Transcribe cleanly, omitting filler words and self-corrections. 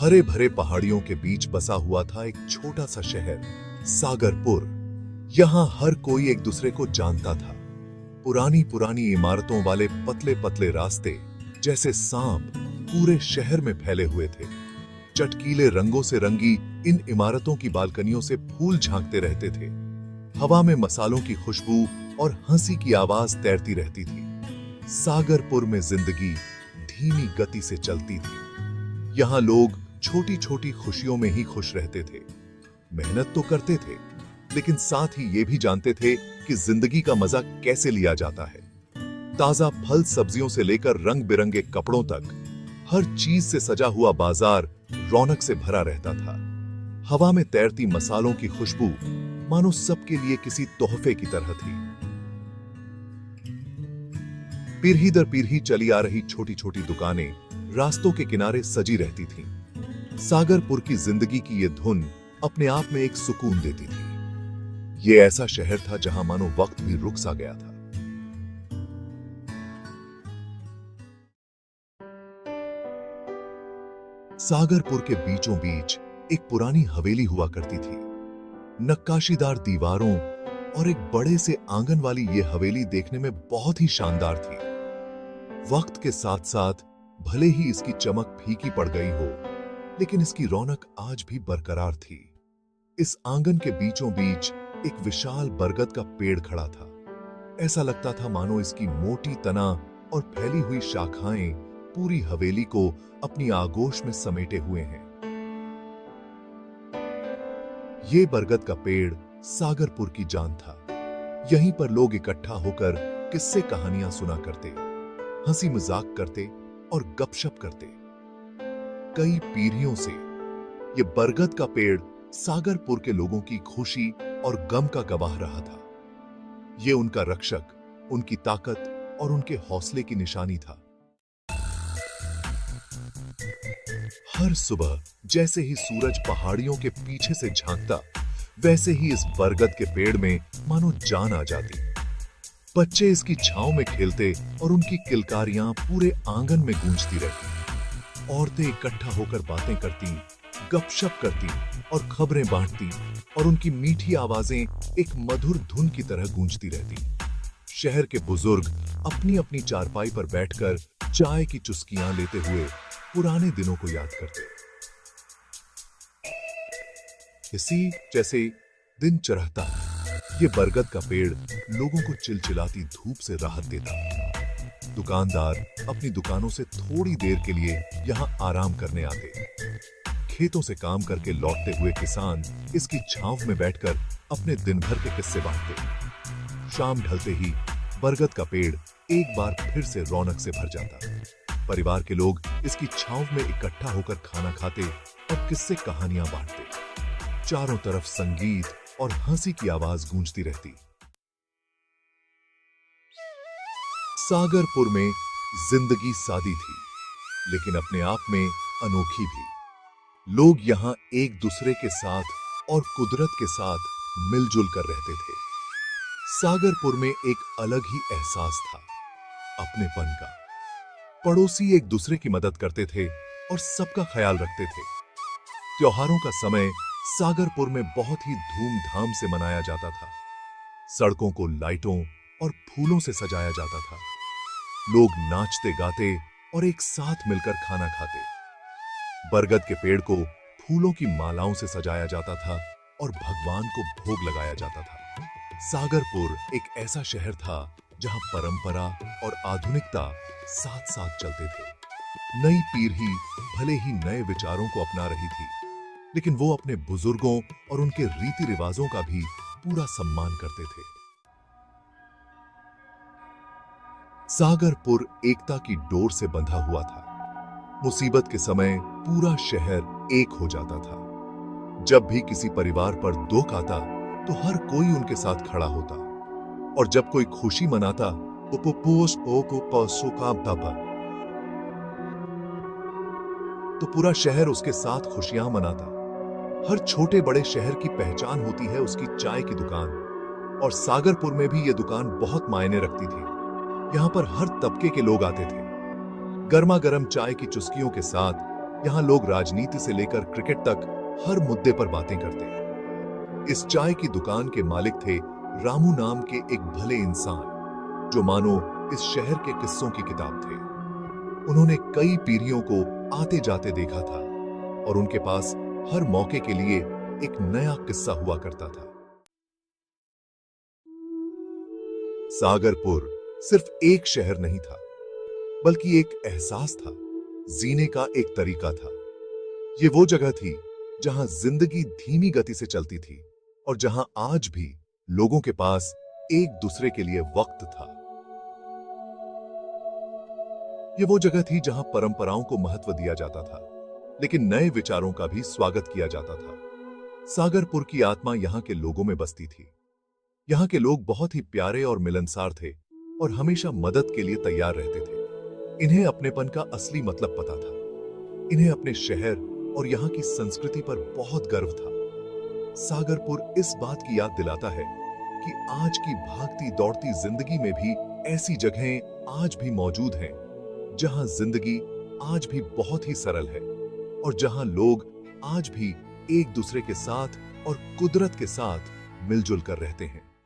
हरे भरे पहाड़ियों के बीच बसा हुआ था एक छोटा सा शहर, सागरपुर। यहाँ हर कोई एक दूसरे को जानता था। पुरानी पुरानी इमारतों वाले पतले पतले रास्ते जैसे सांप पूरे शहर में फैले हुए थे। चटकीले रंगों से रंगी इन इमारतों की बालकनियों से फूल झांकते रहते थे। हवा में मसालों की खुशबू और हंसी की आवाज तैरती रहती थी। सागरपुर में जिंदगी धीमी गति से चलती थी। यहाँ लोग छोटी छोटी खुशियों में ही खुश रहते थे। मेहनत तो करते थे, लेकिन साथ ही ये भी जानते थे कि जिंदगी का मजा कैसे लिया जाता है। ताजा फल सब्जियों से लेकर रंग बिरंगे कपड़ों तक हर चीज से सजा हुआ बाजार रौनक से भरा रहता था। हवा में तैरती मसालों की खुशबू मानो सबके लिए किसी तोहफे की तरह थी। पीढ़ी दर पीढ़ी चली आ रही छोटी छोटी दुकानें रास्तों के किनारे सजी रहती थीं। सागरपुर की जिंदगी की ये धुन अपने आप में एक सुकून देती थी। ये ऐसा शहर था जहां मानो वक्त भी रुक सा गया था। सागरपुर के बीचों बीच एक पुरानी हवेली हुआ करती थी। नक्काशीदार दीवारों और एक बड़े से आंगन वाली ये हवेली देखने में बहुत ही शानदार थी। वक्त के साथ साथ भले ही इसकी चमक फीकी पड़ गई हो, लेकिन इसकी रौनक आज भी बरकरार थी। इस आंगन के बीचों बीच एक विशाल बरगद का पेड़ खड़ा था। ऐसा लगता था मानो इसकी मोटी तना और फैली हुई शाखाएं पूरी हवेली को अपनी आगोश में समेटे हुए हैं। ये बरगद का पेड़ सागरपुर की जान था। यहीं पर लोग इकट्ठा होकर किस्से कहानियां सुना करते, हंसी मजाक करते और गपशप करते। कई पीढ़ियों से ये बरगद का पेड़ सागरपुर के लोगों की खुशी और गम का गवाह रहा था। ये उनका रक्षक, उनकी ताकत और उनके हौसले की निशानी था। हर सुबह जैसे ही सूरज पहाड़ियों के पीछे से झांकता, वैसे ही इस बरगद के पेड़ में मानो जान आ जाती। बच्चे इसकी छांव में खेलते और उनकी किलकारियां पूरे आंगन में गूंजती रहती। औरतें इकट्ठा होकर बातें करती, गपशप करती और खबरें बांटती, और उनकी मीठी आवाजें एक मधुर धुन की तरह गूंजती रहती। शहर के बुजुर्ग अपनी अपनी चारपाई पर बैठकर चाय की चुस्कियां लेते हुए पुराने दिनों को याद करते। इसी जैसे दिन चढ़ता, ये बरगद का पेड़ लोगों को चिलचिलाती धूप से राहत देता। दुकानदार अपनी दुकानों से थोड़ी देर के लिए यहां आराम करने आते। खेतों से काम करके लौटते हुए किसान इसकी छांव में बैठकर अपने दिन भर के किस्से बांटते। शाम ढलते ही बरगद का पेड़ एक बार फिर से रौनक से भर जाता। परिवार के लोग इसकी छांव में इकट्ठा होकर खाना खाते और किस्से कहानियां बांटते। चारों तरफ संगीत और हंसी की आवाज गूंजती रहती। सागरपुर में जिंदगी सादी थी, लेकिन अपने आप में अनोखी भी। लोग यहां एक दूसरे के साथ और कुदरत के साथ मिलजुल कर रहते थे। सागरपुर में एक अलग ही एहसास था, अपनेपन का। पड़ोसी एक दूसरे की मदद करते थे और सबका ख्याल रखते थे। त्योहारों का समय सागरपुर में बहुत ही धूमधाम से मनाया जाता था। सड़कों को लाइटों और फूलों से सजाया जाता था। लोग नाचते गाते और एक साथ मिलकर खाना खाते। बरगद के पेड़ को फूलों की मालाओं से सजाया जाता था और भगवान को भोग लगाया जाता था। सागरपुर एक ऐसा शहर था जहां परंपरा और आधुनिकता साथ साथ चलते थे। नई पीढ़ी भले ही नए विचारों को अपना रही थी, लेकिन वो अपने बुजुर्गों और उनके रीति रिवाजों का भी पूरा सम्मान करते थे। सागरपुर एकता की डोर से बंधा हुआ था। मुसीबत के समय पूरा शहर एक हो जाता था। जब भी किसी परिवार पर दुख आता, तो हर कोई उनके साथ खड़ा होता, और जब कोई खुशी मनाता तो पूरा शहर उसके साथ खुशियां मनाता। हर छोटे बड़े शहर की पहचान होती है उसकी चाय की दुकान, और सागरपुर में भी यह दुकान बहुत मायने रखती थी। यहां पर हर तबके के लोग आते थे। गर्मा गर्म चाय की चुस्कियों के साथ यहाँ लोग राजनीति से लेकर क्रिकेट तक हर मुद्दे पर बातें करते हैं। इस चाय की दुकान के मालिक थे रामू नाम के एक भले इंसान, जो मानो इस शहर के किस्सों की किताब थे। उन्होंने कई पीढ़ियों को आते जाते देखा था और उनके पास हर मौके के लिए एक नया किस्सा हुआ करता था। सागरपुर सिर्फ एक शहर नहीं था, बल्कि एक एहसास था, जीने का एक तरीका था। ये वो जगह थी जहां जिंदगी धीमी गति से चलती थी और जहां आज भी लोगों के पास एक दूसरे के लिए वक्त था। ये वो जगह थी जहां परंपराओं को महत्व दिया जाता था, लेकिन नए विचारों का भी स्वागत किया जाता था। सागरपुर की आत्मा यहां के लोगों में बसती थी। यहां के लोग बहुत ही प्यारे और मिलनसार थे और हमेशा मदद के लिए तैयार रहते थे। इन्हें अपनेपन का असली मतलब पता था। इन्हें अपने शहर और यहां की संस्कृति पर बहुत गर्व था। सागरपुर इस बात की याद दिलाता है कि आज की भागती दौड़ती जिंदगी में भी ऐसी जगहें आज भी मौजूद हैं, जहां जिंदगी आज भी बहुत ही सरल है और जहां लोग आज भी एक दूसरे के साथ और कुदरत के साथ मिलजुल कर रहते हैं।